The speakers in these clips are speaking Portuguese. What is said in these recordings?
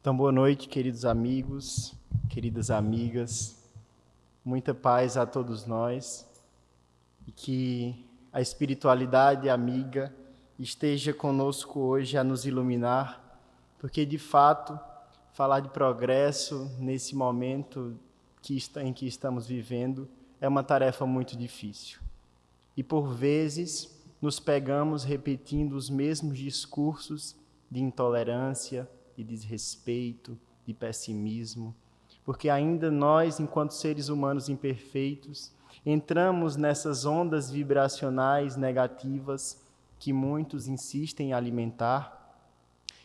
Então, boa noite, queridos amigos, queridas amigas. Muita paz a todos nós e que a espiritualidade amiga esteja conosco hoje a nos iluminar, porque, de fato, falar de progresso nesse momento em que estamos vivendo é uma tarefa muito difícil. E, por vezes, nos pegamos repetindo os mesmos discursos de intolerância, de desrespeito, de pessimismo, porque ainda nós, enquanto seres humanos imperfeitos, entramos nessas ondas vibracionais negativas que muitos insistem em alimentar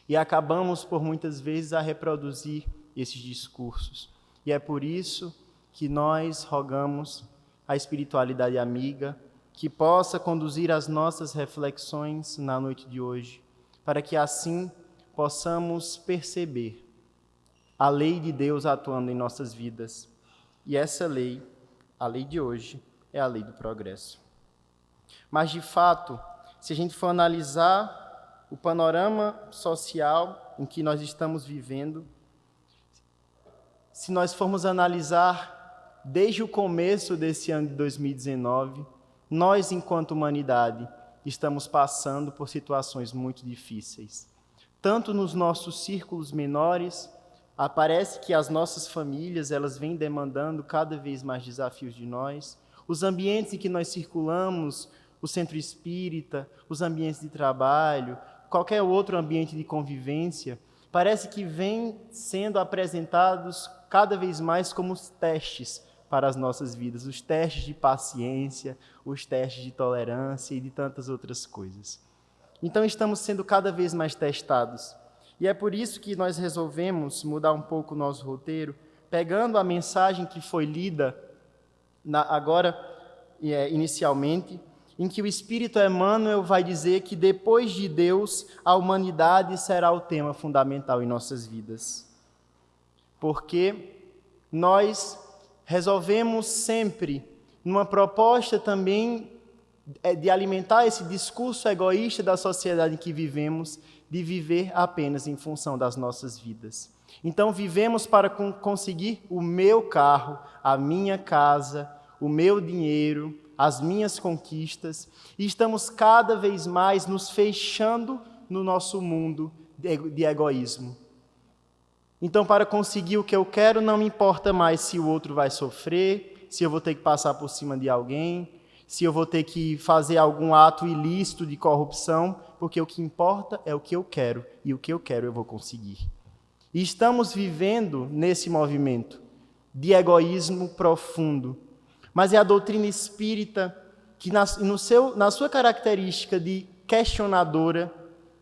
e acabamos, por muitas vezes, a reproduzir esses discursos. E é por isso que nós rogamos à espiritualidade amiga que possa conduzir as nossas reflexões na noite de hoje, para que assim possamos perceber a lei de Deus atuando em nossas vidas. E essa lei, a lei de hoje, é a lei do progresso. Mas, de fato, se a gente for analisar o panorama social em que nós estamos vivendo, se nós formos analisar desde o começo desse ano de 2019, nós, enquanto humanidade, estamos passando por situações muito difíceis. Tanto nos nossos círculos menores, parece que as nossas famílias elas vêm demandando cada vez mais desafios de nós. Os ambientes em que nós circulamos, o centro espírita, os ambientes de trabalho, qualquer outro ambiente de convivência, parece que vêm sendo apresentados cada vez mais como testes para as nossas vidas, os testes de paciência, os testes de tolerância e de tantas outras coisas. Então estamos sendo cada vez mais testados. E é por isso que nós resolvemos mudar um pouco o nosso roteiro, pegando a mensagem que foi lida inicialmente, em que o Espírito Emmanuel vai dizer que depois de Deus, a humanidade será o tema fundamental em nossas vidas. Porque nós resolvemos sempre, numa proposta também de alimentar esse discurso egoísta da sociedade em que vivemos, de viver apenas em função das nossas vidas. Então, vivemos para conseguir o meu carro, a minha casa, o meu dinheiro, as minhas conquistas, e estamos cada vez mais nos fechando no nosso mundo de egoísmo. Então, para conseguir o que eu quero, não me importa mais se o outro vai sofrer, se eu vou ter que passar por cima de alguém, se eu vou ter que fazer algum ato ilícito de corrupção, porque o que importa é o que eu quero, e o que eu quero eu vou conseguir. E estamos vivendo nesse movimento de egoísmo profundo, mas é a doutrina espírita que, na sua característica de questionadora,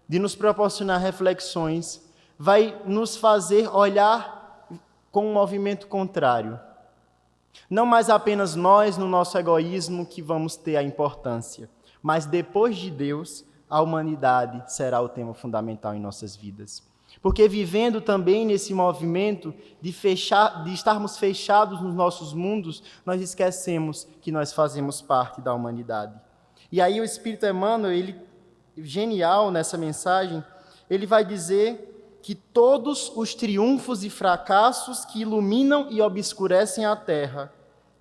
de nos proporcionar reflexões, vai nos fazer olhar com um movimento contrário. Não mais apenas nós, no nosso egoísmo, que vamos ter a importância, mas depois de Deus, a humanidade será o tema fundamental em nossas vidas. Porque vivendo também nesse movimento de estarmos fechados nos nossos mundos, nós esquecemos que nós fazemos parte da humanidade. E aí o Espírito Emmanuel, genial nessa mensagem, ele vai dizer que todos os triunfos e fracassos que iluminam e obscurecem a terra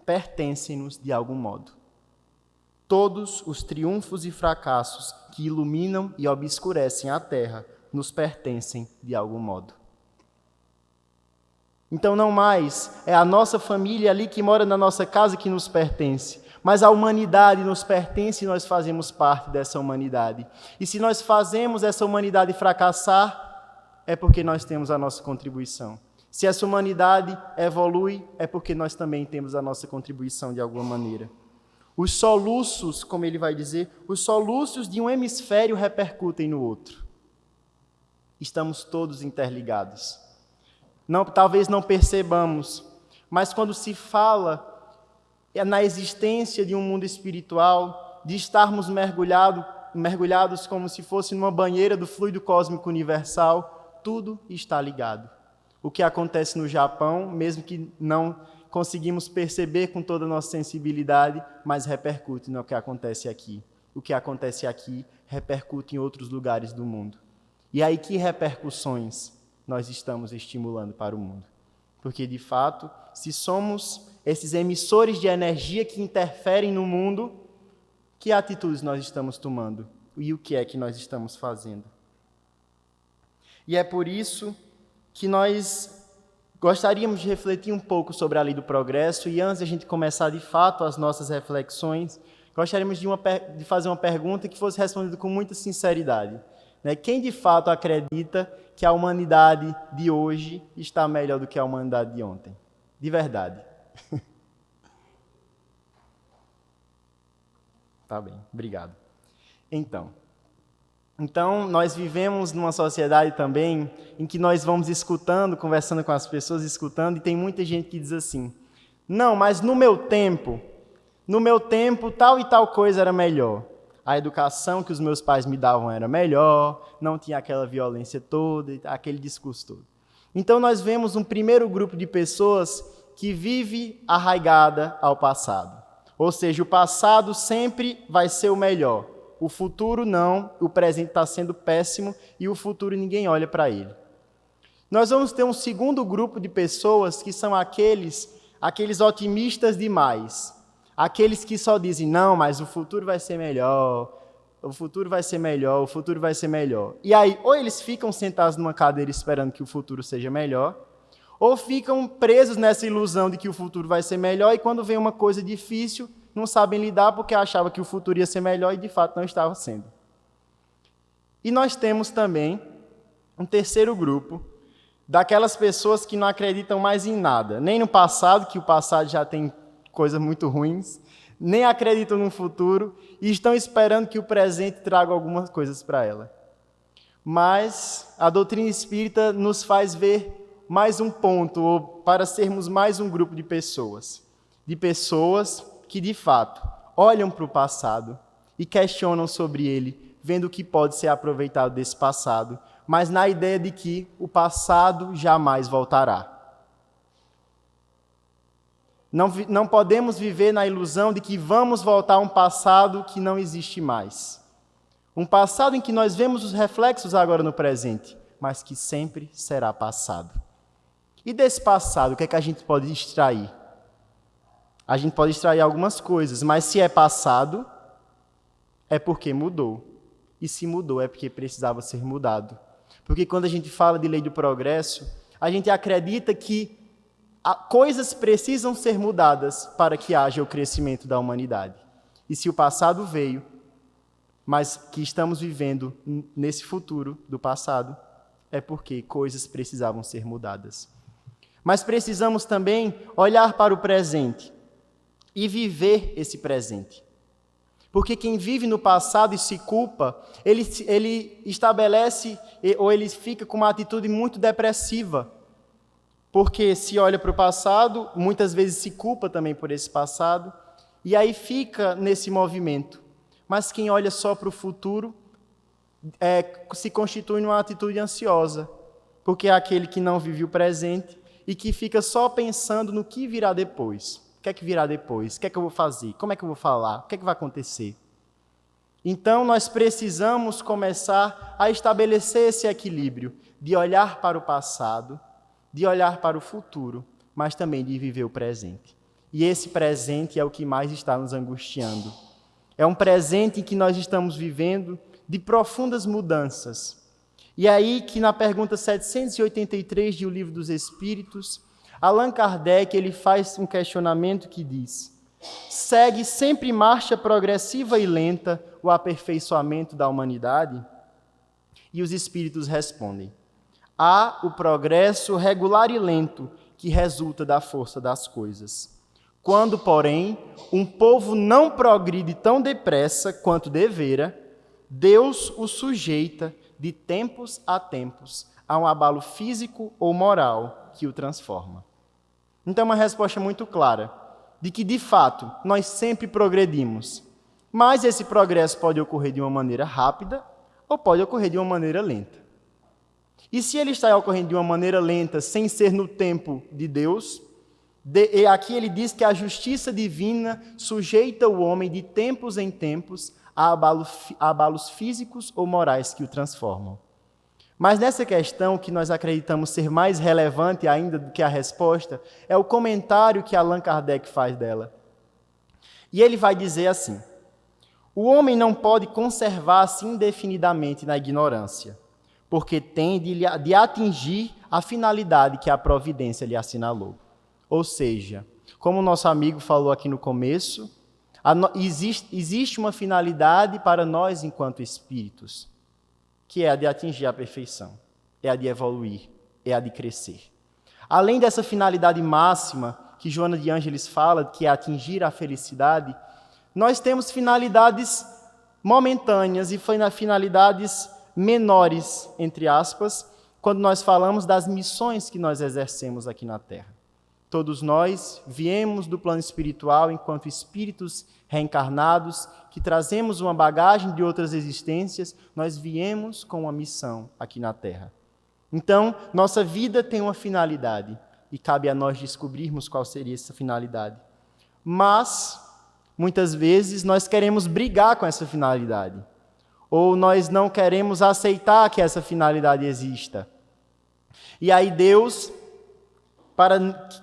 pertencem-nos de algum modo. Todos os triunfos e fracassos que iluminam e obscurecem a terra nos pertencem de algum modo. Então não mais é a nossa família ali que mora na nossa casa que nos pertence, mas a humanidade nos pertence e nós fazemos parte dessa humanidade. E se nós fazemos essa humanidade fracassar, é porque nós temos a nossa contribuição. Se essa humanidade evolui, é porque nós também temos a nossa contribuição de alguma maneira. Os soluços, como ele vai dizer, os soluços de um hemisfério repercutem no outro. Estamos todos interligados. Talvez não percebamos, mas quando se fala na existência de um mundo espiritual, de estarmos mergulhados como se fosse numa banheira do fluido cósmico universal, tudo está ligado. O que acontece no Japão, mesmo que não conseguimos perceber com toda a nossa sensibilidade, mas repercute no que acontece aqui. O que acontece aqui repercute em outros lugares do mundo. E aí que repercussões? nós estamos estimulando para o mundo. Porque, de fato, se somos esses emissores de energia que interferem no mundo, que atitudes nós estamos tomando e o que é que nós estamos fazendo? E é por isso que nós gostaríamos de refletir um pouco sobre a lei do progresso, e antes de a gente começar de fato as nossas reflexões, gostaríamos de fazer uma pergunta que fosse respondida com muita sinceridade. Quem de fato acredita que a humanidade de hoje está melhor do que a humanidade de ontem? De verdade. Tá bem, obrigado. Então, nós vivemos numa sociedade também em que nós vamos escutando, conversando com as pessoas, escutando, e tem muita gente que diz assim, não, mas no meu tempo, tal e tal coisa era melhor. A educação que os meus pais me davam era melhor, não tinha aquela violência toda, aquele discurso todo. Então, nós vemos um primeiro grupo de pessoas que vive arraigada ao passado. Ou seja, o passado sempre vai ser o melhor. O futuro não, o presente está sendo péssimo e o futuro ninguém olha para ele. Nós vamos ter um segundo grupo de pessoas que são aqueles otimistas demais. Aqueles que só dizem, não, mas o futuro vai ser melhor, o futuro vai ser melhor, o futuro vai ser melhor. E aí, ou eles ficam sentados numa cadeira esperando que o futuro seja melhor, ou ficam presos nessa ilusão de que o futuro vai ser melhor e quando vem uma coisa difícil, não sabem lidar porque achavam que o futuro ia ser melhor e de fato não estava sendo. E nós temos também um terceiro grupo, daquelas pessoas que não acreditam mais em nada, nem no passado, que o passado já tem coisas muito ruins, nem acreditam no futuro e estão esperando que o presente traga algumas coisas para ela. Mas a doutrina espírita nos faz ver mais um ponto, ou para sermos mais um grupo de pessoas que, de fato, olham para o passado e questionam sobre ele, vendo o que pode ser aproveitado desse passado, mas na ideia de que o passado jamais voltará. Não podemos viver na ilusão de que vamos voltar a um passado que não existe mais. Um passado em que nós vemos os reflexos agora no presente, mas que sempre será passado. E desse passado, o que é que a gente pode extrair? A gente pode extrair algumas coisas, mas se é passado, é porque mudou. E se mudou, é porque precisava ser mudado. Porque quando a gente fala de lei do progresso, a gente acredita que coisas precisam ser mudadas para que haja o crescimento da humanidade. E se o passado veio, mas que estamos vivendo nesse futuro do passado, é porque coisas precisavam ser mudadas. Mas precisamos também olhar para o presente e viver esse presente. Porque quem vive no passado e se culpa, ele estabelece, ou ele fica com uma atitude muito depressiva. Porque se olha para o passado, muitas vezes se culpa também por esse passado, e aí fica nesse movimento. Mas quem olha só para o futuro, se constitui numa atitude ansiosa, porque é aquele que não vive o presente e que fica só pensando no que virá depois. O que é que virá depois? O que é que eu vou fazer? Como é que eu vou falar? O que é que vai acontecer? Então, nós precisamos começar a estabelecer esse equilíbrio de olhar para o passado, de olhar para o futuro, mas também de viver o presente. E esse presente é o que mais está nos angustiando. É um presente em que nós estamos vivendo de profundas mudanças. E é aí que na pergunta 783 de O Livro dos Espíritos, Allan Kardec ele faz um questionamento que diz: segue sempre marcha progressiva e lenta o aperfeiçoamento da humanidade? E os espíritos respondem: há o progresso regular e lento que resulta da força das coisas. Quando, porém, um povo não progride tão depressa quanto devera, Deus o sujeita de tempos a tempos a um abalo físico ou moral que o transforma. Então, uma resposta muito clara, de que, de fato, nós sempre progredimos, mas esse progresso pode ocorrer de uma maneira rápida ou pode ocorrer de uma maneira lenta. E se ele está ocorrendo de uma maneira lenta, sem ser no tempo de Deus, e aqui ele diz que a justiça divina sujeita o homem de tempos em tempos a abalos físicos ou morais que o transformam. Mas nessa questão, que nós acreditamos ser mais relevante ainda do que a resposta, é o comentário que Allan Kardec faz dela. E ele vai dizer assim: o homem não pode conservar-se indefinidamente na ignorância, porque tem de atingir a finalidade que a providência lhe assinalou. Ou seja, como o nosso amigo falou aqui no começo, existe uma finalidade para nós enquanto espíritos, que é a de atingir a perfeição, é a de evoluir, é a de crescer. Além dessa finalidade máxima que Joana de Ângeles fala, que é atingir a felicidade, nós temos finalidades momentâneas e finalidades menores, entre aspas, quando nós falamos das missões que nós exercemos aqui na Terra. Todos nós viemos do plano espiritual enquanto espíritos reencarnados, que trazemos uma bagagem de outras existências, nós viemos com uma missão aqui na Terra. Então, nossa vida tem uma finalidade e cabe a nós descobrirmos qual seria essa finalidade. Mas, muitas vezes, nós queremos brigar com essa finalidade, ou nós não queremos aceitar que essa finalidade exista. E aí Deus,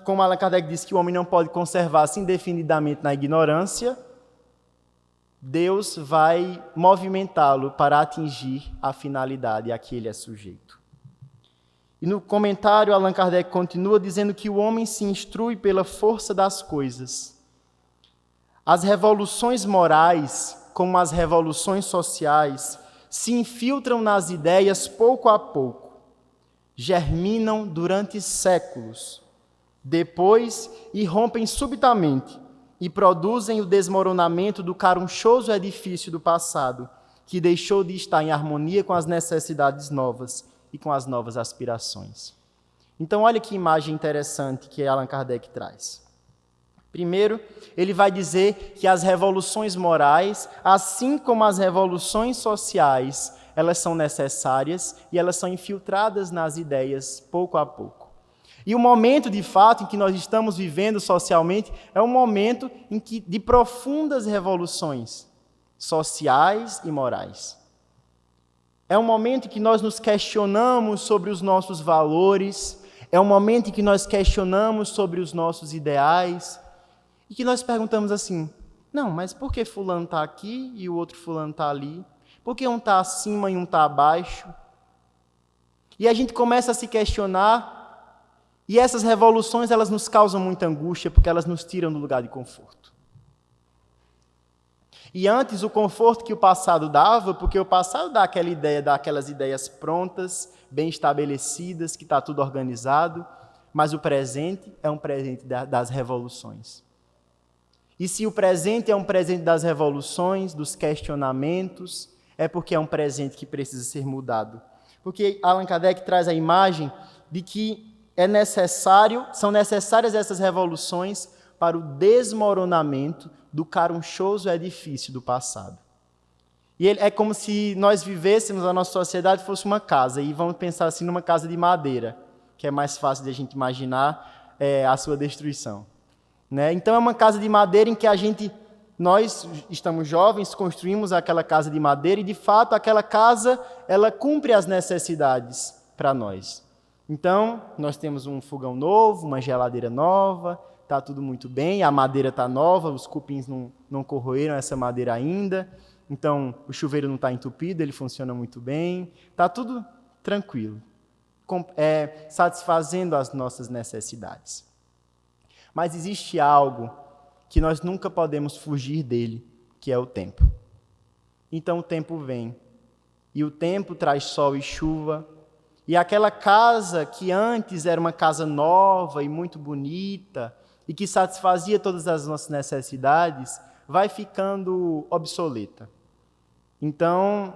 como Allan Kardec disse que o homem não pode conservar-se indefinidamente na ignorância, Deus vai movimentá-lo para atingir a finalidade a que ele é sujeito. E no comentário, Allan Kardec continua dizendo que o homem se instrui pela força das coisas. As revoluções morais, como as revoluções sociais, se infiltram nas ideias pouco a pouco, germinam durante séculos, depois irrompem subitamente e produzem o desmoronamento do carunchoso edifício do passado, que deixou de estar em harmonia com as necessidades novas e com as novas aspirações. Então, olha que imagem interessante que Allan Kardec traz. Primeiro, ele vai dizer que as revoluções morais, assim como as revoluções sociais, elas são necessárias e elas são infiltradas nas ideias pouco a pouco. E o momento, de fato, em que nós estamos vivendo socialmente é um momento de profundas revoluções sociais e morais. É um momento em que nós nos questionamos sobre os nossos valores, é um momento em que nós questionamos sobre os nossos ideais e que nós perguntamos assim: não, mas por que fulano está aqui e o outro fulano está ali? Por que um está acima e um está abaixo? E a gente começa a se questionar. E essas revoluções, elas nos causam muita angústia, porque elas nos tiram do lugar de conforto. E antes, o conforto que o passado dava, porque o passado dá aquela ideia, dá aquelas ideias prontas, bem estabelecidas, que está tudo organizado, mas o presente é um presente das revoluções. E se o presente é um presente das revoluções, dos questionamentos, é porque é um presente que precisa ser mudado. Porque Allan Kardec traz a imagem de que são necessárias essas revoluções para o desmoronamento do carunchoso edifício do passado. E é como se nós vivêssemos, a nossa sociedade fosse uma casa, e vamos pensar assim numa casa de madeira, que é mais fácil de a gente imaginar a sua destruição. Né? Então é uma casa de madeira em que nós estamos jovens, construímos aquela casa de madeira, e de fato aquela casa, ela cumpre as necessidades para nós. Então, nós temos um fogão novo, uma geladeira nova, está tudo muito bem, a madeira está nova, os cupins não corroeram essa madeira ainda, então o chuveiro não está entupido, ele funciona muito bem, está tudo tranquilo, satisfazendo as nossas necessidades. Mas existe algo que nós nunca podemos fugir dele, que é o tempo. Então o tempo vem, e o tempo traz sol e chuva, e aquela casa que antes era uma casa nova e muito bonita e que satisfazia todas as nossas necessidades, vai ficando obsoleta. Então,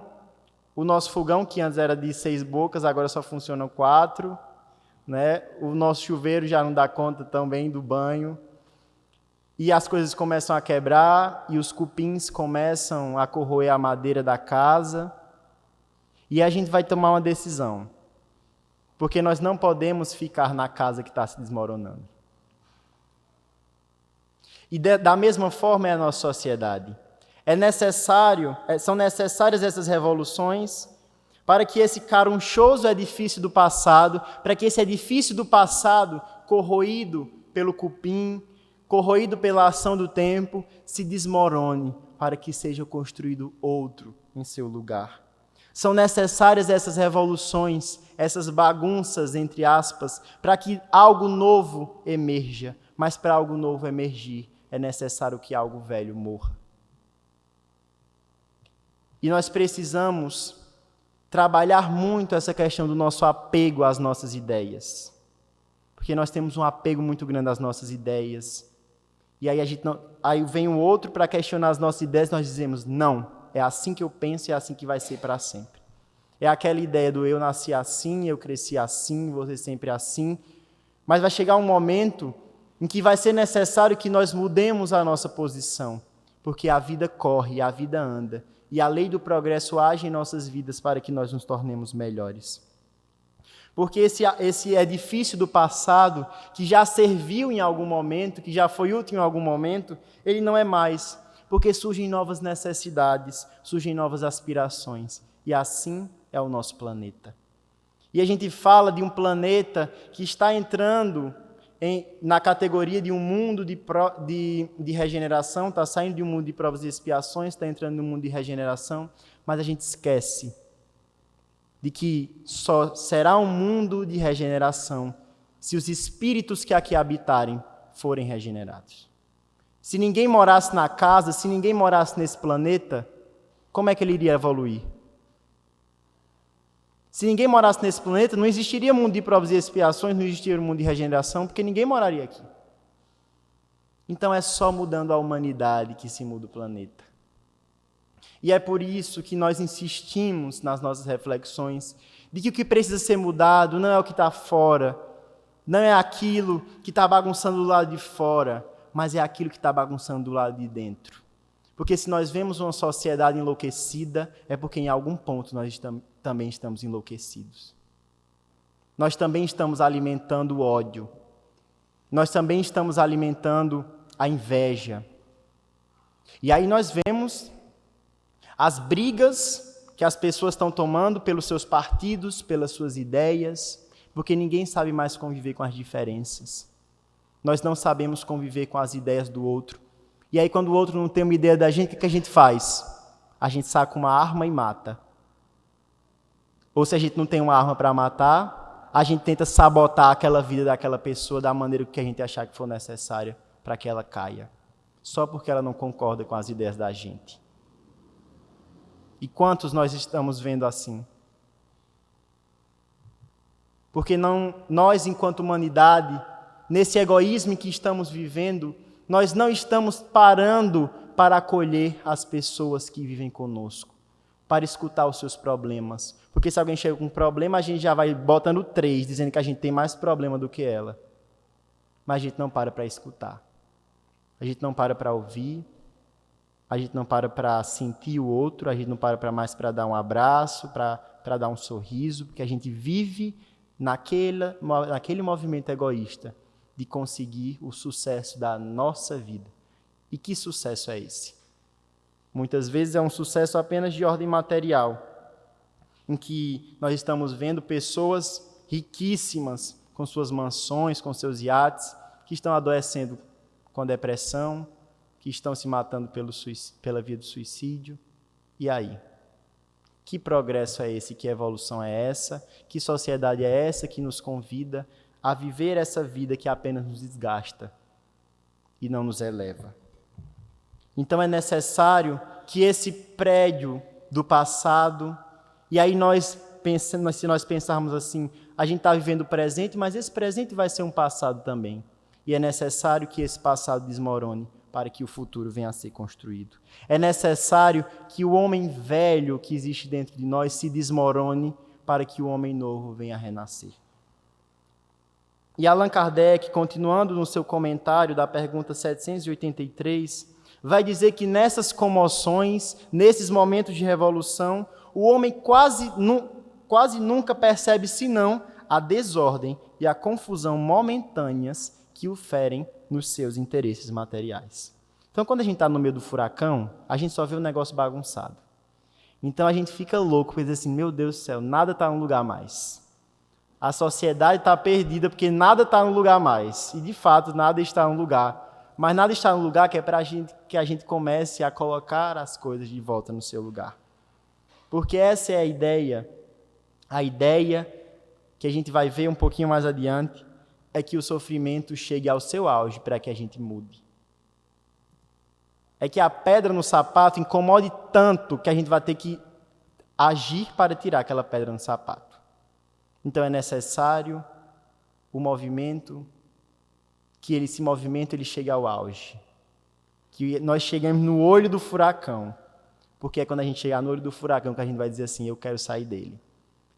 o nosso fogão, que antes era de 6 bocas, agora só funciona 4. Né? O nosso chuveiro já não dá conta também do banho. E as coisas começam a quebrar e os cupins começam a corroer a madeira da casa. E a gente vai tomar uma decisão. Porque nós não podemos ficar na casa que está se desmoronando. E da mesma forma é a nossa sociedade. São necessárias essas revoluções para que esse carunchoso edifício do passado, para que esse edifício do passado, corroído pelo cupim, corroído pela ação do tempo, se desmorone, para que seja construído outro em seu lugar. São necessárias essas revoluções, essas bagunças, entre aspas, para que algo novo emerja. Mas para algo novo emergir, é necessário que algo velho morra. E nós precisamos trabalhar muito essa questão do nosso apego às nossas ideias. Porque nós temos um apego muito grande às nossas ideias. E aí vem um outro para questionar as nossas ideias e nós dizemos, não, é assim que eu penso e é assim que vai ser para sempre. É aquela ideia do eu nasci assim, eu cresci assim, você sempre assim. Mas vai chegar um momento em que vai ser necessário que nós mudemos a nossa posição. Porque a vida corre, a vida anda. E a lei do progresso age em nossas vidas para que nós nos tornemos melhores. Porque esse edifício do passado, que já serviu em algum momento, que já foi útil em algum momento, ele não é mais. Porque surgem novas necessidades, surgem novas aspirações. E assim é o nosso planeta. E a gente fala de um planeta que está entrando na categoria de um mundo de regeneração, está saindo de um mundo de provas e expiações, está entrando no mundo de regeneração, mas a gente esquece de que só será um mundo de regeneração se os espíritos que aqui habitarem forem regenerados. Se ninguém morasse na casa, se ninguém morasse nesse planeta, como é que ele iria evoluir? Se ninguém morasse nesse planeta, não existiria mundo de provas e expiações, não existiria mundo de regeneração, porque ninguém moraria aqui. Então é só mudando a humanidade que se muda o planeta. E é por isso que nós insistimos nas nossas reflexões de que o que precisa ser mudado não é o que está fora, não é aquilo que está bagunçando do lado de fora, mas é aquilo que está bagunçando do lado de dentro. Porque se nós vemos uma sociedade enlouquecida, é porque em algum ponto nós também estamos enlouquecidos. Nós também estamos alimentando o ódio. Nós também estamos alimentando a inveja. E aí nós vemos as brigas que as pessoas estão tomando pelos seus partidos, pelas suas ideias, porque ninguém sabe mais conviver com as diferenças. Nós não sabemos conviver com as ideias do outro. E aí, quando o outro não tem uma ideia da gente, o que a gente faz? A gente saca uma arma e mata. Ou se a gente não tem uma arma para matar, a gente tenta sabotar aquela vida daquela pessoa da maneira que a gente achar que for necessária para que ela caia. Só porque ela não concorda com as ideias da gente. E quantos nós estamos vendo assim? Porque nós, enquanto humanidade, nesse egoísmo em que estamos vivendo, nós não estamos parando para acolher as pessoas que vivem conosco, para escutar os seus problemas. Porque se alguém chega com um problema, a gente já vai botando 3, dizendo que a gente tem mais problema do que ela. Mas a gente não para escutar. A gente não para ouvir. A gente não para sentir o outro. A gente não para mais para dar um abraço, para dar um sorriso, porque a gente vive naquele movimento egoísta de conseguir o sucesso da nossa vida. E que sucesso é esse? Muitas vezes é um sucesso apenas de ordem material, em que nós estamos vendo pessoas riquíssimas, com suas mansões, com seus iates, que estão adoecendo com depressão, que estão se matando pela via do suicídio. E aí? Que progresso é esse? Que evolução é essa? Que sociedade é essa que nos convida a viver essa vida que apenas nos desgasta e não nos eleva? Então é necessário que esse prédio do passado, e aí se nós pensarmos assim, a gente está vivendo o presente, mas esse presente vai ser um passado também. E é necessário que esse passado desmorone para que o futuro venha a ser construído. É necessário que o homem velho que existe dentro de nós se desmorone para que o homem novo venha a renascer. E Allan Kardec, continuando no seu comentário da pergunta 783, vai dizer que nessas comoções, nesses momentos de revolução, o homem quase nunca percebe senão a desordem e a confusão momentâneas que o ferem nos seus interesses materiais. Então, quando a gente está no meio do furacão, a gente só vê o negócio bagunçado. Então a gente fica louco, porque diz assim, meu Deus do céu, nada está no lugar mais. A sociedade está perdida porque nada está no lugar mais. E de fato, nada está no lugar. Mas nada está no lugar que é para que a gente comece a colocar as coisas de volta no seu lugar. Porque essa é a ideia que a gente vai ver um pouquinho mais adiante, é que o sofrimento chegue ao seu auge para que a gente mude. É que a pedra no sapato incomode tanto que a gente vai ter que agir para tirar aquela pedra no sapato. Então é necessário o movimento, que esse movimento ele chegue ao auge. Que nós chegamos no olho do furacão. Porque é quando a gente chegar no olho do furacão que a gente vai dizer assim, eu quero sair dele.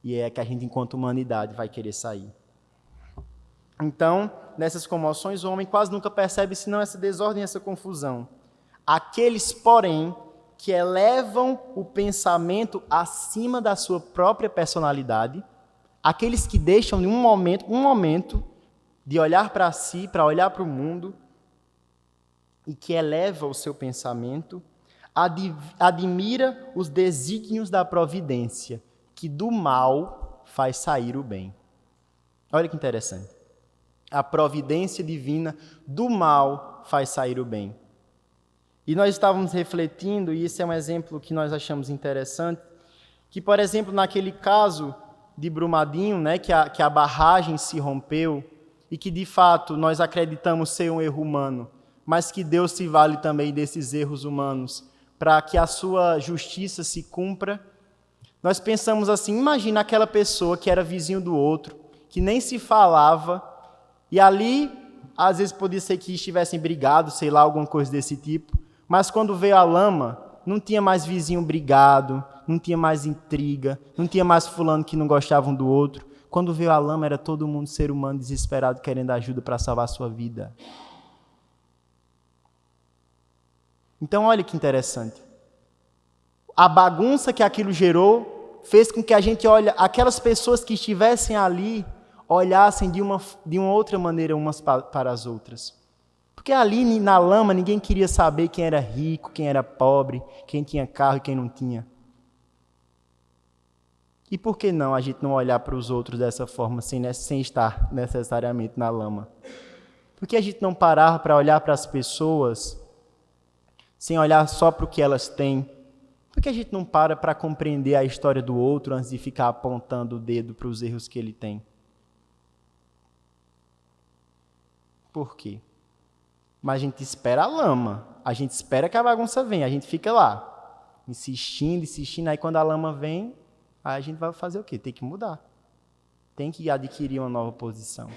E é que a gente, enquanto humanidade, vai querer sair. Então, nessas comoções, o homem quase nunca percebe senão essa desordem, essa confusão. Aqueles, porém, que elevam o pensamento acima da sua própria personalidade, aqueles que deixam um momento de olhar para si, para olhar para o mundo, e que eleva o seu pensamento, admira os desígnios da providência, que do mal faz sair o bem. Olha que interessante. A providência divina do mal faz sair o bem. E nós estávamos refletindo, e esse é um exemplo que nós achamos interessante, que, por exemplo, naquele caso de Brumadinho, né, que a barragem se rompeu, e que, de fato, nós acreditamos ser um erro humano, mas que Deus se vale também desses erros humanos, para que a sua justiça se cumpra. Nós pensamos assim, imagina aquela pessoa que era vizinho do outro, que nem se falava, e ali, às vezes podia ser que estivessem brigados, sei lá, alguma coisa desse tipo, mas quando veio a lama, não tinha mais vizinho brigado, não tinha mais intriga, não tinha mais fulano que não gostava um do outro. Quando veio a lama, era todo mundo ser humano desesperado, querendo ajuda para salvar a sua vida. Então, olha que interessante. A bagunça que aquilo gerou fez com que a gente olhe, aquelas pessoas que estivessem ali, olhassem de uma outra maneira umas para as outras. Porque ali na lama ninguém queria saber quem era rico, quem era pobre, quem tinha carro e quem não tinha. E por que não a gente não olhar para os outros dessa forma, sem estar necessariamente na lama? Por que a gente não parar para olhar para as pessoas, sem olhar só para o que elas têm? Por que a gente não para compreender a história do outro antes de ficar apontando o dedo para os erros que ele tem? Por quê? Mas a gente espera a lama, a gente espera que a bagunça venha, a gente fica lá, insistindo, aí quando a lama vem, aí a gente vai fazer o quê? Tem que mudar, tem que adquirir uma nova posição.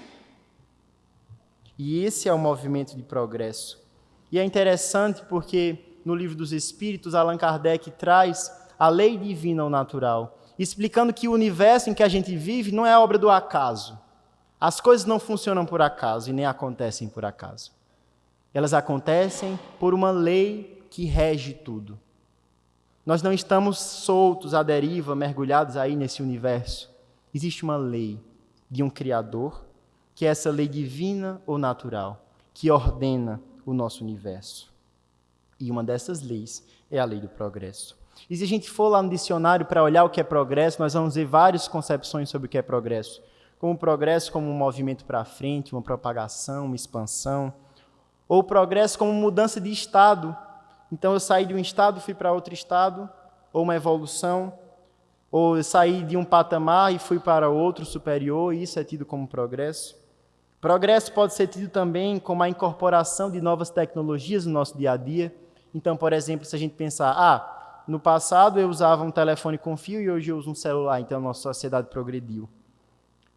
E esse é o movimento de progresso. E é interessante porque no Livro dos Espíritos, Allan Kardec traz a lei divina ao natural, explicando que o universo em que a gente vive não é obra do acaso. As coisas não funcionam por acaso e nem acontecem por acaso. Elas acontecem por uma lei que rege tudo. Nós não estamos soltos à deriva, mergulhados aí nesse universo. Existe uma lei de um Criador, que é essa lei divina ou natural, que ordena o nosso universo. E uma dessas leis é a lei do progresso. E se a gente for lá no dicionário para olhar o que é progresso, nós vamos ver várias concepções sobre o que é progresso. Como progresso como um movimento para frente, uma propagação, uma expansão. Ou progresso como mudança de estado. Então eu saí de um estado, fui para outro estado, ou uma evolução. Ou eu saí de um patamar e fui para outro superior, e isso é tido como progresso. Progresso pode ser tido também como a incorporação de novas tecnologias no nosso dia a dia. Então, por exemplo, se a gente pensar, no passado eu usava um telefone com fio e hoje eu uso um celular, então a nossa sociedade progrediu.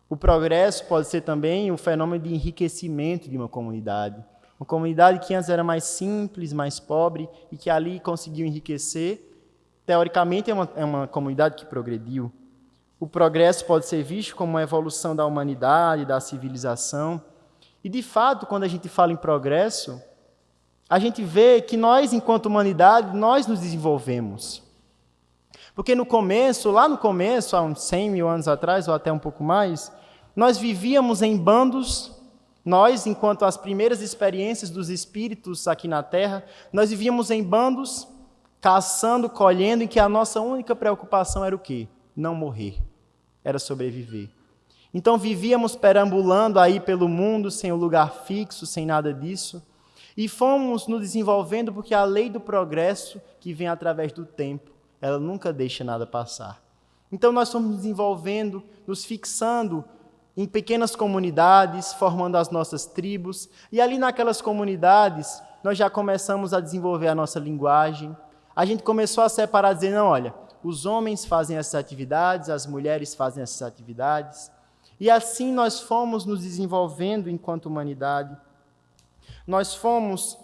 O progresso pode ser também o fenômeno de enriquecimento de uma comunidade. Uma comunidade que antes era mais simples, mais pobre, e que ali conseguiu enriquecer, teoricamente é uma comunidade que progrediu. O progresso pode ser visto como uma evolução da humanidade, da civilização. E, de fato, quando a gente fala em progresso, a gente vê que nós, enquanto humanidade, nós nos desenvolvemos. Porque lá no começo, há uns 100 mil anos atrás, ou até um pouco mais, nós vivíamos em bandos. Nós, enquanto as primeiras experiências dos espíritos aqui na Terra, nós vivíamos em bandos, caçando, colhendo, em que a nossa única preocupação era o quê? Não morrer, era sobreviver. Então vivíamos perambulando aí pelo mundo, sem um lugar fixo, sem nada disso, e fomos nos desenvolvendo porque a lei do progresso, que vem através do tempo, ela nunca deixa nada passar. Então nós fomos nos desenvolvendo, nos fixando em pequenas comunidades, formando as nossas tribos, e ali naquelas comunidades nós já começamos a desenvolver a nossa linguagem. A gente começou a separar, dizendo, não, olha, os homens fazem essas atividades, as mulheres fazem essas atividades, e assim nós fomos nos desenvolvendo enquanto humanidade. Nós fomos,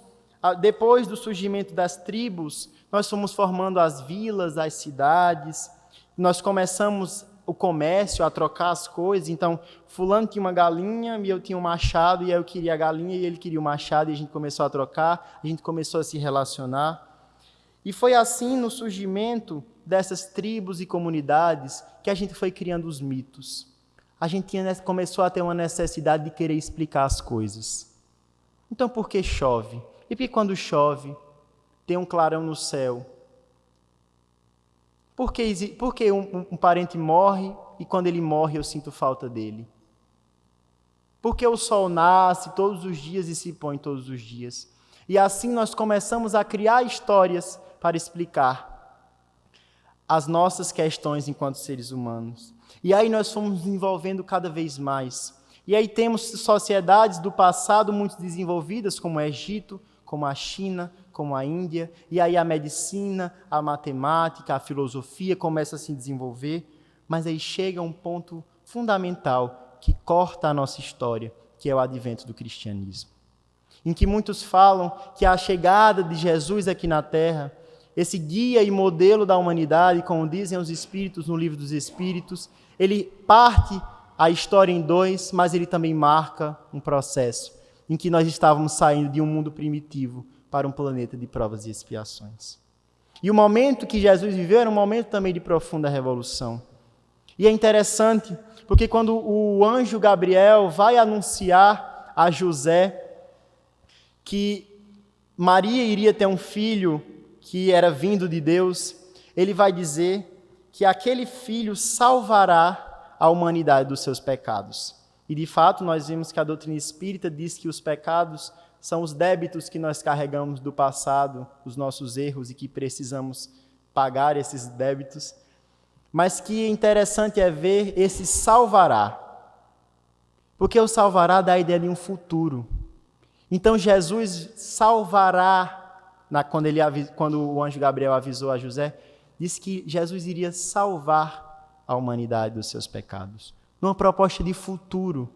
depois do surgimento das tribos, nós fomos formando as vilas, as cidades, nós começamos o comércio, a trocar as coisas. Então, fulano tinha uma galinha e eu tinha um machado, e eu queria a galinha e ele queria o machado, e a gente começou a trocar, a gente começou a se relacionar. E foi assim, no surgimento dessas tribos e comunidades, que a gente foi criando os mitos. A gente começou a ter uma necessidade de querer explicar as coisas. Então, por que chove? E por que quando chove, tem um clarão no céu? Por que um parente morre e quando ele morre eu sinto falta dele? Por que o sol nasce todos os dias e se põe todos os dias? E assim nós começamos a criar histórias para explicar as nossas questões enquanto seres humanos. E aí nós fomos nos desenvolvendo cada vez mais. E aí temos sociedades do passado muito desenvolvidas, como o Egito, como a China, como a Índia, e aí a medicina, a matemática, a filosofia começa a se desenvolver, mas aí chega um ponto fundamental que corta a nossa história, que é o advento do cristianismo. Em que muitos falam que a chegada de Jesus aqui na Terra, esse guia e modelo da humanidade, como dizem os Espíritos no Livro dos Espíritos, ele parte a história em dois, mas ele também marca um processo em que nós estávamos saindo de um mundo primitivo para um planeta de provas e expiações. E o momento que Jesus viveu era um momento também de profunda revolução. E é interessante, porque quando o anjo Gabriel vai anunciar a José que Maria iria ter um filho que era vindo de Deus, ele vai dizer que aquele filho salvará a humanidade dos seus pecados. E de fato nós vimos que a doutrina espírita diz que os pecados são os débitos que nós carregamos do passado, os nossos erros, e que precisamos pagar esses débitos. Mas que interessante é ver esse salvará. Porque o salvará dá a ideia de um futuro. Então Jesus salvará, quando o anjo Gabriel avisou a José, disse que Jesus iria salvar a humanidade dos seus pecados. Numa proposta de futuro,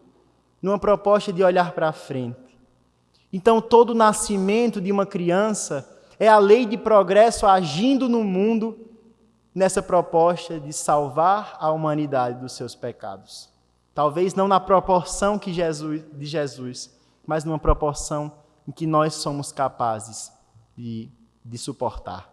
numa proposta de olhar para frente. Então, todo nascimento de uma criança é a lei de progresso agindo no mundo nessa proposta de salvar a humanidade dos seus pecados. Talvez não na proporção de Jesus, mas numa proporção em que nós somos capazes de suportar.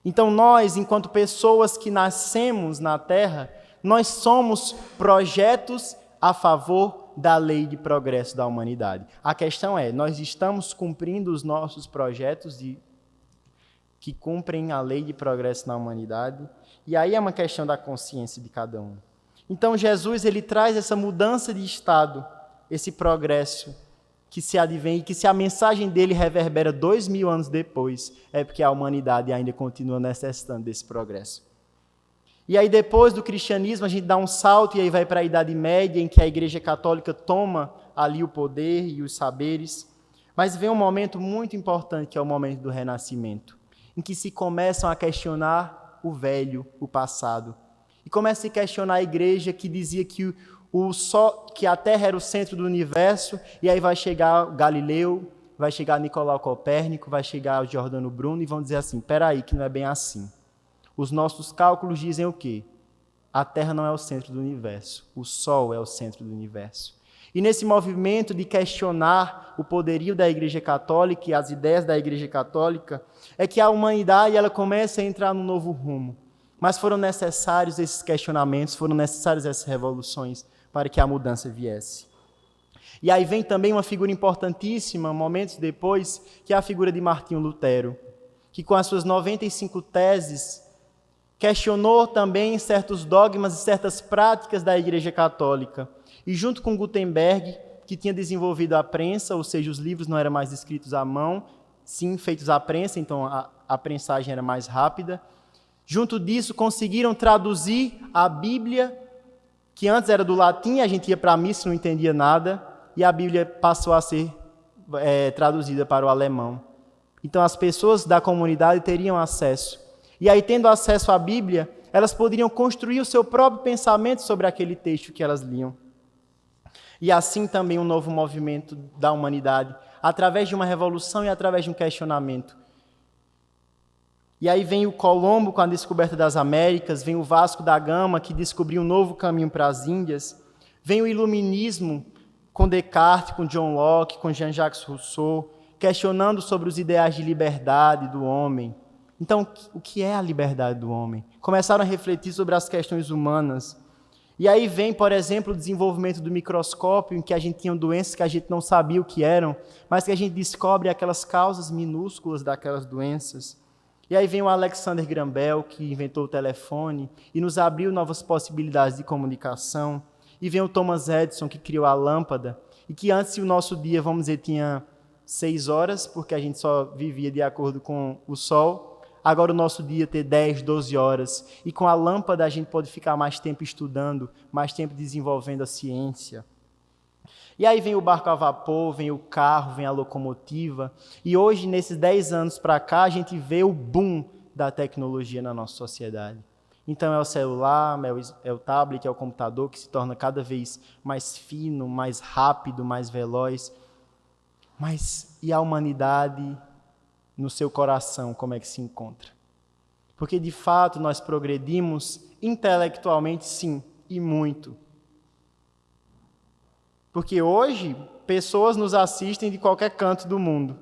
Então, nós, enquanto pessoas que nascemos na Terra, nós somos projetos a favor da lei de progresso da humanidade. A questão é, nós estamos cumprindo os nossos projetos que cumprem a lei de progresso na humanidade? E aí é uma questão da consciência de cada um. Então Jesus, ele traz essa mudança de estado, esse progresso que se advém, e que se a mensagem dele reverbera 2000 anos depois, é porque a humanidade ainda continua necessitando desse progresso. E aí depois do cristianismo a gente dá um salto e aí vai para a Idade Média, em que a Igreja Católica toma ali o poder e os saberes. Mas vem um momento muito importante, que é o momento do Renascimento, em que se começam a questionar o velho, o passado. E começa a se questionar a Igreja, que dizia que a Terra era o centro do universo, e aí vai chegar Galileu, vai chegar Nicolau Copérnico, vai chegar o Giordano Bruno, e vão dizer assim, peraí, que não é bem assim. Os nossos cálculos dizem o quê? A Terra não é o centro do universo, o Sol é o centro do universo. E nesse movimento de questionar o poderio da Igreja Católica e as ideias da Igreja Católica, é que a humanidade ela começa a entrar num novo rumo. Mas foram necessários esses questionamentos, foram necessárias essas revoluções para que a mudança viesse. E aí vem também uma figura importantíssima, momentos depois, que é a figura de Martinho Lutero, que com as suas 95 teses, questionou também certos dogmas e certas práticas da Igreja Católica. E junto com Gutenberg, que tinha desenvolvido a prensa, ou seja, os livros não eram mais escritos à mão, sim feitos à prensa, então a prensagem era mais rápida. Junto disso, conseguiram traduzir a Bíblia, que antes era do latim, a gente ia para a missa e não entendia nada, e a Bíblia passou a ser traduzida para o alemão. Então as pessoas da comunidade teriam acesso. E aí, tendo acesso à Bíblia, elas poderiam construir o seu próprio pensamento sobre aquele texto que elas liam. E assim também um novo movimento da humanidade, através de uma revolução e através de um questionamento. E aí vem o Colombo com a descoberta das Américas, vem o Vasco da Gama, que descobriu um novo caminho para as Índias, vem o Iluminismo com Descartes, com John Locke, com Jean-Jacques Rousseau, questionando sobre os ideais de liberdade do homem. Então, o que é a liberdade do homem? Começaram a refletir sobre as questões humanas. E aí vem, por exemplo, o desenvolvimento do microscópio, em que a gente tinha doenças que a gente não sabia o que eram, mas que a gente descobre aquelas causas minúsculas daquelas doenças. E aí vem o Alexander Graham Bell, que inventou o telefone e nos abriu novas possibilidades de comunicação. E vem o Thomas Edison, que criou a lâmpada, e que antes o nosso dia, vamos dizer, tinha 6 horas, porque a gente só vivia de acordo com o sol. Agora o nosso dia tem 10, 12 horas. E com a lâmpada a gente pode ficar mais tempo estudando, mais tempo desenvolvendo a ciência. E aí vem o barco a vapor, vem o carro, vem a locomotiva. E hoje, nesses 10 anos para cá, a gente vê o boom da tecnologia na nossa sociedade. Então é o celular, é o tablet, é o computador que se torna cada vez mais fino, mais rápido, mais veloz. Mas e a humanidade no seu coração, como é que se encontra? Porque, de fato, nós progredimos intelectualmente, sim, e muito. Porque hoje, pessoas nos assistem de qualquer canto do mundo.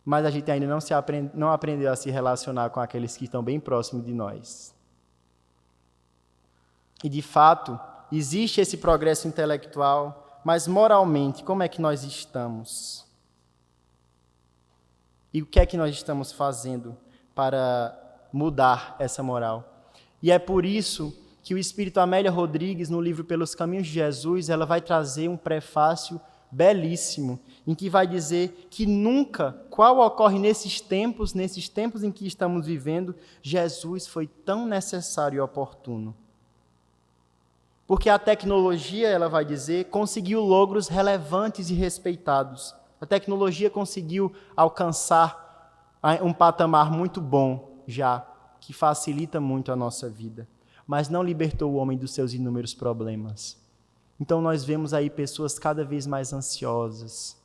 Mas a gente ainda não aprendeu a se relacionar com aqueles que estão bem próximos de nós. E, de fato, existe esse progresso intelectual, mas moralmente, como é que nós estamos? E o que é que nós estamos fazendo para mudar essa moral? E é por isso que o Espírito Amélia Rodrigues, no livro Pelos Caminhos de Jesus, ela vai trazer um prefácio belíssimo, em que vai dizer que nunca, qual ocorre nesses tempos em que estamos vivendo, Jesus foi tão necessário e oportuno. Porque a tecnologia, ela vai dizer, conseguiu logros relevantes e respeitados. A tecnologia conseguiu alcançar um patamar muito bom já, que facilita muito a nossa vida, mas não libertou o homem dos seus inúmeros problemas. Então nós vemos aí pessoas cada vez mais ansiosas,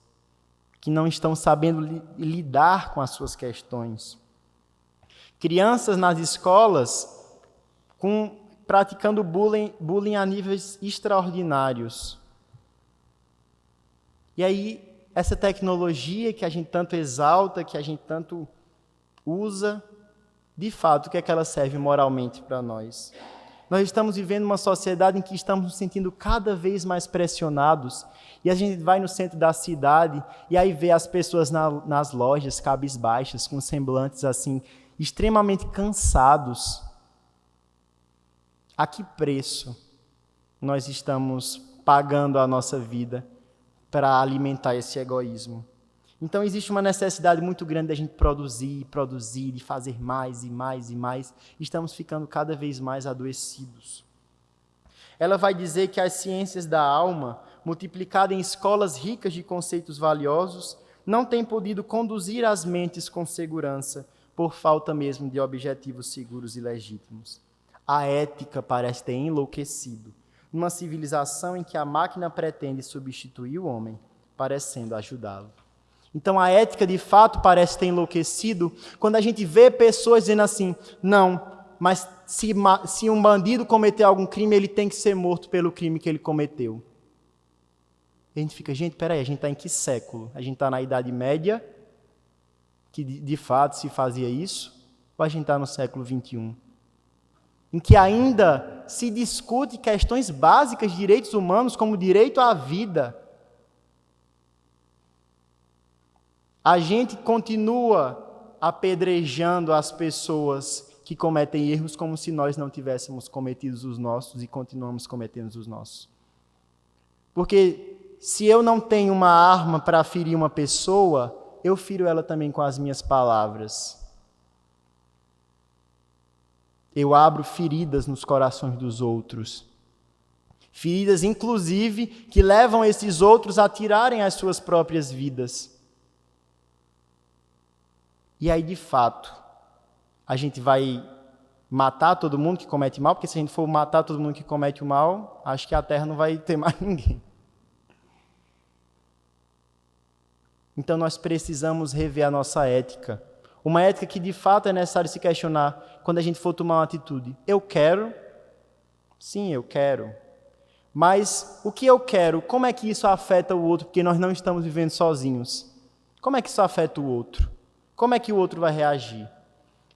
que não estão sabendo lidar com as suas questões. Crianças nas escolas praticando bullying a níveis extraordinários. E aí, essa tecnologia que a gente tanto exalta, que a gente tanto usa, de fato, o que é que ela serve moralmente para nós? Nós estamos vivendo uma sociedade em que estamos nos sentindo cada vez mais pressionados, e a gente vai no centro da cidade e aí vê as pessoas nas lojas cabisbaixas, com semblantes assim, extremamente cansados. A que preço nós estamos pagando a nossa vida para alimentar esse egoísmo? Então existe uma necessidade muito grande da gente produzir, de fazer mais e mais e mais. Estamos ficando cada vez mais adoecidos. Ela vai dizer que as ciências da alma, multiplicadas em escolas ricas de conceitos valiosos, não têm podido conduzir as mentes com segurança, por falta mesmo de objetivos seguros e legítimos. A ética parece ter enlouquecido, numa civilização em que a máquina pretende substituir o homem, parecendo ajudá-lo. Então a ética de fato parece ter enlouquecido quando a gente vê pessoas dizendo assim, não, mas se um bandido cometer algum crime, ele tem que ser morto pelo crime que ele cometeu. E a gente fica, gente, peraí, a gente está em que século? A gente está na Idade Média, que de fato se fazia isso, ou a gente está no século XXI? Em que ainda se discute questões básicas de direitos humanos, como o direito à vida. A gente continua apedrejando as pessoas que cometem erros como se nós não tivéssemos cometido os nossos e continuamos cometendo os nossos. Porque se eu não tenho uma arma para ferir uma pessoa, eu firo ela também com as minhas palavras. Eu abro feridas nos corações dos outros. Feridas, inclusive, que levam esses outros a tirarem as suas próprias vidas. E aí, de fato, a gente vai matar todo mundo que comete mal, porque se a gente for matar todo mundo que comete o mal, acho que a Terra não vai ter mais ninguém. Então nós precisamos rever a nossa ética. Uma ética que de fato é necessário se questionar quando a gente for tomar uma atitude. Eu quero? Sim, eu quero. Mas o que eu quero, como é que isso afeta o outro? Porque nós não estamos vivendo sozinhos. Como é que isso afeta o outro? Como é que o outro vai reagir?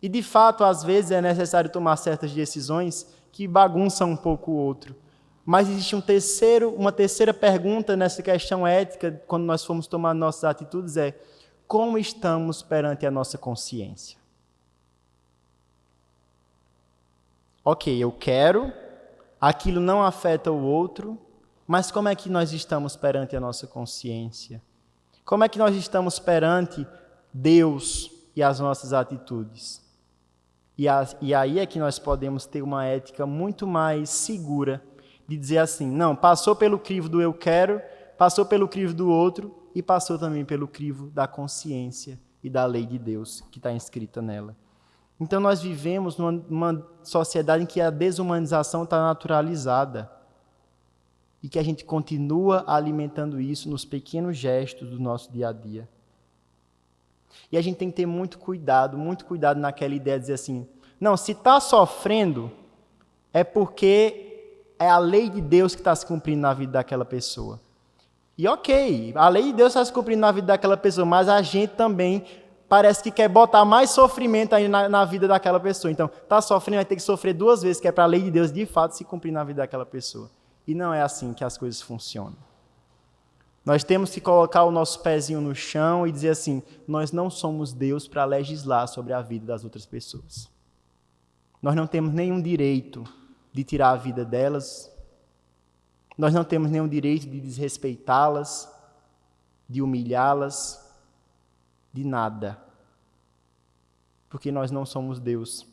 E de fato, às vezes é necessário tomar certas decisões que bagunçam um pouco o outro. Mas existe uma terceira pergunta nessa questão ética, quando nós formos tomar nossas atitudes, é: como estamos perante a nossa consciência? Ok, eu quero, aquilo não afeta o outro, mas como é que nós estamos perante a nossa consciência? Como é que nós estamos perante Deus e as nossas atitudes? E aí é que nós podemos ter uma ética muito mais segura, de dizer assim, não, passou pelo crivo do eu quero, passou pelo crivo do outro e passou também pelo crivo da consciência e da lei de Deus que está inscrita nela. Então nós vivemos numa sociedade em que a desumanização está naturalizada e que a gente continua alimentando isso nos pequenos gestos do nosso dia a dia. E a gente tem que ter muito cuidado naquela ideia de dizer assim, não, se está sofrendo é porque é a lei de Deus que está se cumprindo na vida daquela pessoa. E ok, a lei de Deus está se cumprindo na vida daquela pessoa, mas a gente também parece que quer botar mais sofrimento aí na vida daquela pessoa. Então, está sofrendo, vai ter que sofrer 2 vezes, que é para a lei de Deus de fato se cumprir na vida daquela pessoa. E não é assim que as coisas funcionam. Nós temos que colocar o nosso pezinho no chão e dizer assim, nós não somos Deus para legislar sobre a vida das outras pessoas. Nós não temos nenhum direito de tirar a vida delas, nós não temos nenhum direito de desrespeitá-las, de humilhá-las, de nada. Porque nós não somos Deus.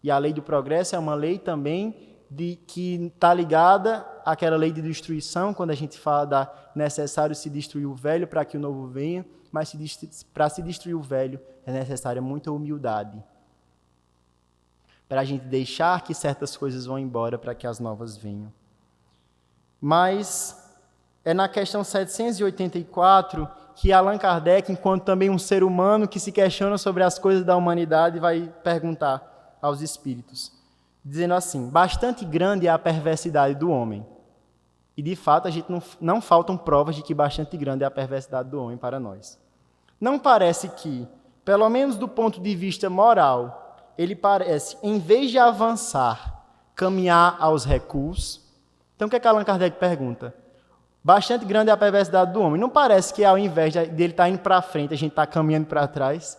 E a lei do progresso é uma lei também que está ligada àquela lei de destruição, quando a gente fala da necessário se destruir o velho para que o novo venha, mas para se destruir o velho é necessária muita humildade. Para a gente deixar que certas coisas vão embora para que as novas venham. Mas é na questão 784 que Allan Kardec, enquanto também um ser humano que se questiona sobre as coisas da humanidade, vai perguntar aos espíritos, dizendo assim, bastante grande é a perversidade do homem. E de fato, a gente não faltam provas de que bastante grande é a perversidade do homem para nós. Não parece que, pelo menos do ponto de vista moral, ele parece, em vez de avançar, caminhar aos recuos. Então, o que é que Allan Kardec pergunta? Bastante grande é a perversidade do homem. Não parece que, ao invés dele estar indo para frente, a gente está caminhando para trás?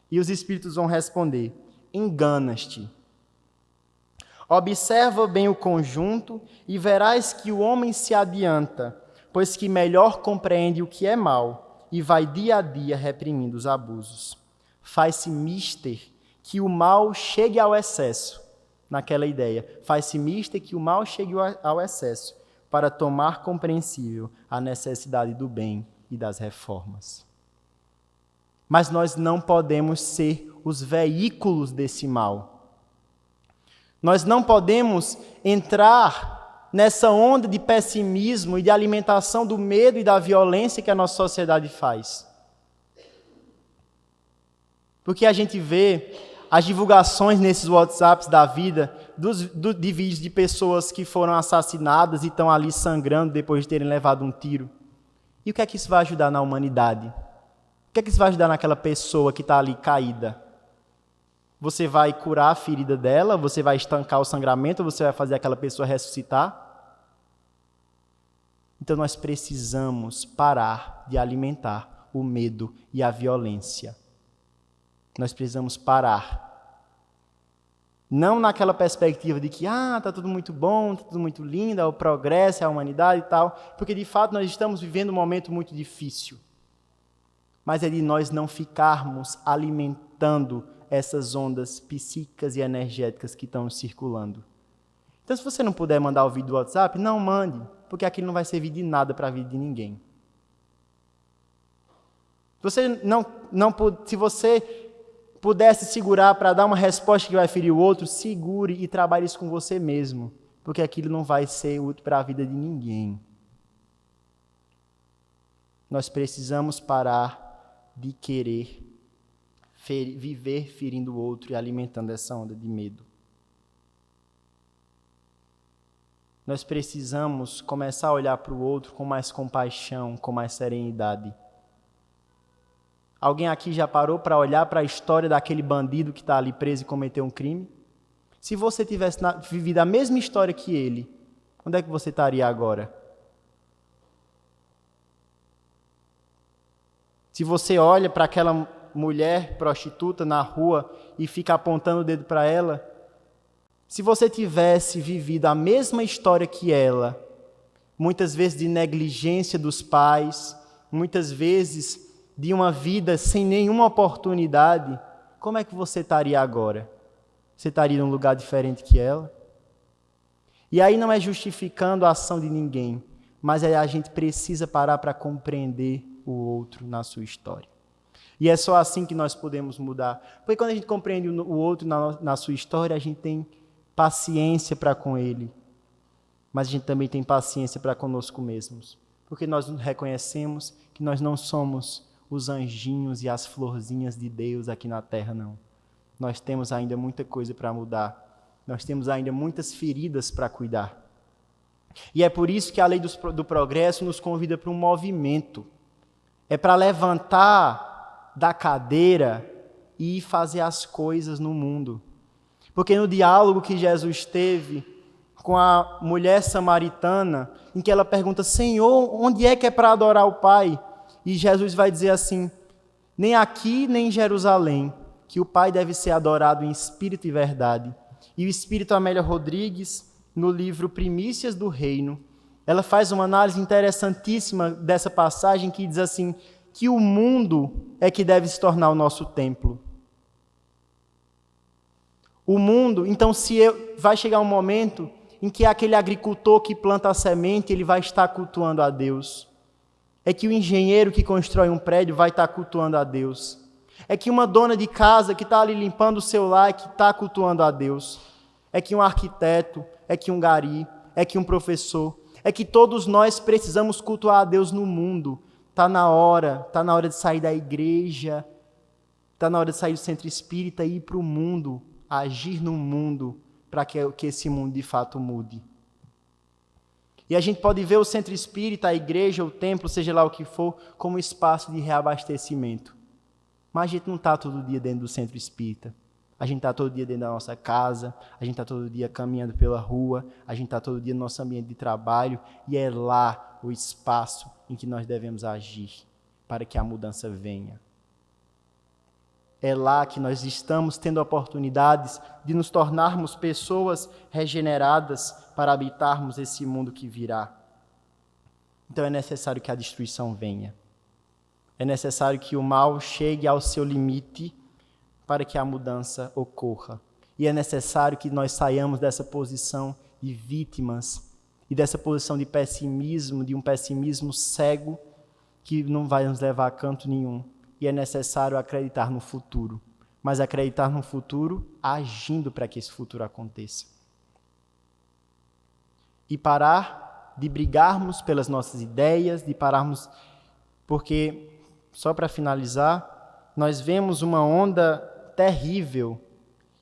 E os espíritos vão responder, enganas-te. Observa bem o conjunto e verás que o homem se adianta, pois que melhor compreende o que é mal e vai dia a dia reprimindo os abusos. Faz-se mister que o mal chegue ao excesso, naquela ideia. Faz-se mister que o mal chegue ao excesso, para tomar compreensível a necessidade do bem e das reformas. Mas nós não podemos ser os veículos desse mal. Nós não podemos entrar nessa onda de pessimismo e de alimentação do medo e da violência que a nossa sociedade faz. Porque a gente vê as divulgações nesses WhatsApps da vida, de vídeos de pessoas que foram assassinadas e estão ali sangrando depois de terem levado um tiro. E o que é que isso vai ajudar na humanidade? O que é que isso vai ajudar naquela pessoa que está ali caída? Você vai curar a ferida dela? Você vai estancar o sangramento? Ou você vai fazer aquela pessoa ressuscitar? Então nós precisamos parar de alimentar o medo e a violência. Nós precisamos parar. Não naquela perspectiva de que, está tudo muito bom, está tudo muito lindo, é o progresso, é a humanidade e tal, porque de fato nós estamos vivendo um momento muito difícil. Mas é de nós não ficarmos alimentando essas ondas psíquicas e energéticas que estão circulando. Então, se você não puder mandar o vídeo do WhatsApp, não mande, porque aquilo não vai servir de nada para a vida de ninguém. Se você pudesse segurar para dar uma resposta que vai ferir o outro, segure e trabalhe isso com você mesmo, porque aquilo não vai ser útil para a vida de ninguém. Nós precisamos parar de querer viver ferindo o outro e alimentando essa onda de medo. Nós precisamos começar a olhar para o outro com mais compaixão, com mais serenidade. Alguém aqui já parou para olhar para a história daquele bandido que está ali preso e cometeu um crime? Se você tivesse vivido a mesma história que ele, onde é que você estaria agora? Se você olha para aquela mulher prostituta na rua e fica apontando o dedo para ela, se você tivesse vivido a mesma história que ela, muitas vezes de negligência dos pais, muitas vezes de uma vida sem nenhuma oportunidade, como é que você estaria agora? Você estaria num lugar diferente que ela? E aí não é justificando a ação de ninguém, mas a gente precisa parar para compreender o outro na sua história. E é só assim que nós podemos mudar. Porque quando a gente compreende o outro na sua história, a gente tem paciência para com ele. Mas a gente também tem paciência para conosco mesmos. Porque nós reconhecemos que nós não somos os anjinhos e as florzinhas de Deus aqui na terra, não. Nós temos ainda muita coisa para mudar. Nós temos ainda muitas feridas para cuidar. E é por isso que a lei do progresso nos convida para um movimento. É para levantar da cadeira e fazer as coisas no mundo. Porque no diálogo que Jesus teve com a mulher samaritana, em que ela pergunta, Senhor, onde é que é para adorar o Pai? E Jesus vai dizer assim, nem aqui nem em Jerusalém, que o Pai deve ser adorado em espírito e verdade. E o Espírito Amélia Rodrigues, no livro Primícias do Reino, ela faz uma análise interessantíssima dessa passagem que diz assim, que o mundo é que deve se tornar o nosso templo. O mundo, então vai chegar um momento em que aquele agricultor que planta a semente, ele vai estar cultuando a Deus. É que o engenheiro que constrói um prédio vai estar cultuando a Deus. É que uma dona de casa que está ali limpando o seu lar, que está cultuando a Deus. É que um arquiteto, é que um gari, é que um professor, é que todos nós precisamos cultuar a Deus no mundo. Está na hora de sair da igreja, está na hora de sair do centro espírita e ir para o mundo, agir no mundo, para que esse mundo de fato mude. E a gente pode ver o centro espírita, a igreja, o templo, seja lá o que for, como espaço de reabastecimento. Mas a gente não está todo dia dentro do centro espírita. A gente está todo dia dentro da nossa casa, a gente está todo dia caminhando pela rua, a gente está todo dia no nosso ambiente de trabalho, e é lá o espaço em que nós devemos agir para que a mudança venha. É lá que nós estamos tendo oportunidades de nos tornarmos pessoas regeneradas para habitarmos esse mundo que virá. Então é necessário que a destruição venha. É necessário que o mal chegue ao seu limite para que a mudança ocorra. E é necessário que nós saiamos dessa posição de vítimas e dessa posição de pessimismo, de um pessimismo cego que não vai nos levar a canto nenhum. E é necessário acreditar no futuro, mas acreditar no futuro agindo para que esse futuro aconteça. E parar de brigarmos pelas nossas ideias, de pararmos, porque, só para finalizar, nós vemos uma onda terrível,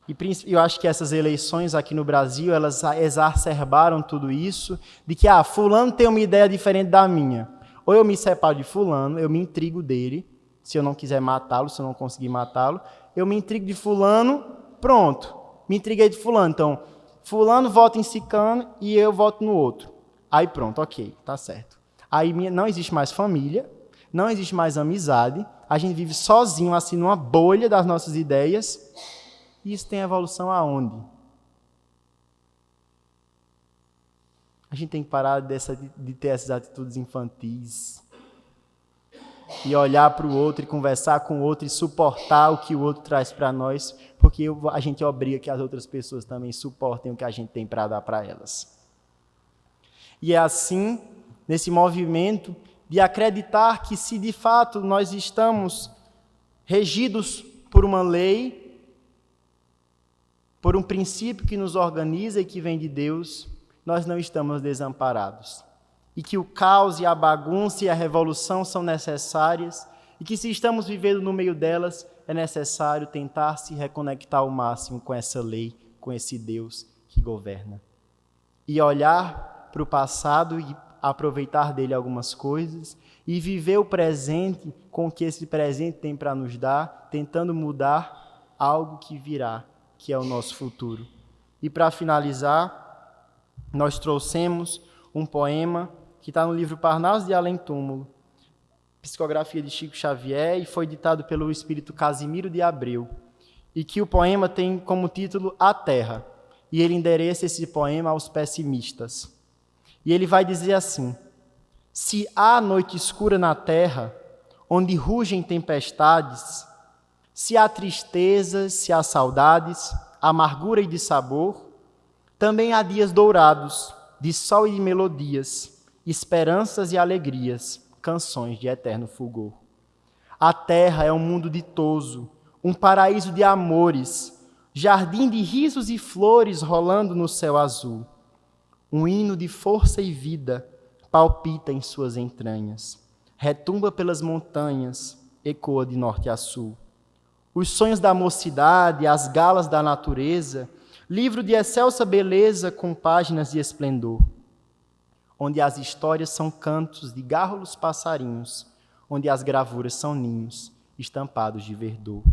e eu acho que essas eleições aqui no Brasil, elas exacerbaram tudo isso, de que, fulano tem uma ideia diferente da minha. Ou eu me separo de fulano, eu me intrigo dele, se eu não quiser matá-lo, se eu não conseguir matá-lo, eu me intrigo de fulano, pronto, me intriguei de fulano. Então, fulano vota em ciclano e eu voto no outro. Aí pronto, ok, tá certo. Aí não existe mais família, não existe mais amizade, a gente vive sozinho, assim, numa bolha das nossas ideias. E isso tem evolução aonde? A gente tem que parar de ter essas atitudes infantis. E olhar para o outro e conversar com o outro e suportar o que o outro traz para nós, porque a gente obriga que as outras pessoas também suportem o que a gente tem para dar para elas. E é assim, nesse movimento de acreditar que se de fato nós estamos regidos por uma lei, por um princípio que nos organiza e que vem de Deus, nós não estamos desamparados. E que o caos e a bagunça e a revolução são necessárias, e que se estamos vivendo no meio delas, é necessário tentar se reconectar ao máximo com essa lei, com esse Deus que governa. E olhar para o passado e aproveitar dele algumas coisas, e viver o presente com o que esse presente tem para nos dar, tentando mudar algo que virá, que é o nosso futuro. E para finalizar, nós trouxemos um poema que está no livro Parnaso de Além Túmulo, psicografia de Chico Xavier, e foi ditado pelo espírito Casimiro de Abreu, e que o poema tem como título A Terra, e ele endereça esse poema aos pessimistas. E ele vai dizer assim: se há noite escura na terra, onde rugem tempestades, se há tristezas, se há saudades, amargura e dissabor, também há dias dourados, de sol e de melodias, esperanças e alegrias, canções de eterno fulgor. A terra é um mundo ditoso, um paraíso de amores, jardim de risos e flores rolando no céu azul. Um hino de força e vida palpita em suas entranhas, retumba pelas montanhas, ecoa de norte a sul. Os sonhos da mocidade, as galas da natureza, livro de excelsa beleza com páginas de esplendor, onde as histórias são cantos de gárrulos passarinhos, onde as gravuras são ninhos estampados de verdor,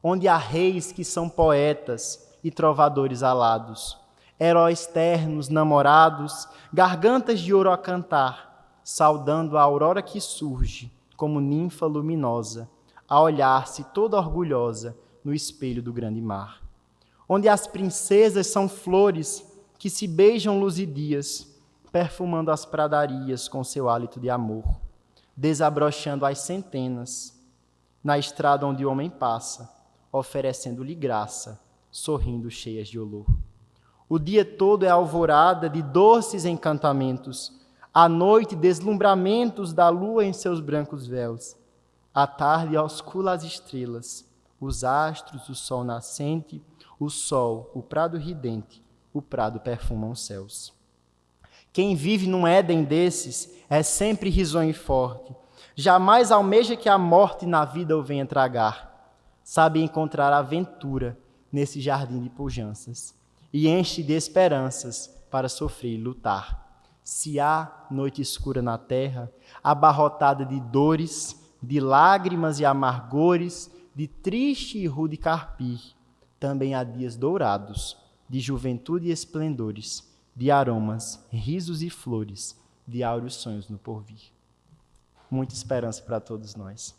onde há reis que são poetas e trovadores alados, heróis ternos, namorados, gargantas de ouro a cantar, saudando a aurora que surge, como ninfa luminosa, a olhar-se toda orgulhosa no espelho do grande mar, onde as princesas são flores que se beijam luzidias, perfumando as pradarias com seu hálito de amor, desabrochando as centenas, na estrada onde o homem passa, oferecendo-lhe graça, sorrindo cheias de olor. O dia todo é alvorada de doces encantamentos, à noite deslumbramentos da lua em seus brancos véus, à tarde auscula as estrelas, os astros, o sol nascente, o sol, o prado ridente, o prado perfumam os céus. Quem vive num Éden desses é sempre risonho e forte. Jamais almeja que a morte na vida o venha tragar. Sabe encontrar aventura nesse jardim de pujanças e enche de esperanças para sofrer e lutar. Se há noite escura na terra, abarrotada de dores, de lágrimas e amargores, de triste e rude carpir, também há dias dourados, de juventude e esplendores, de aromas, risos e flores, de áureos sonhos no porvir. Muita esperança para todos nós.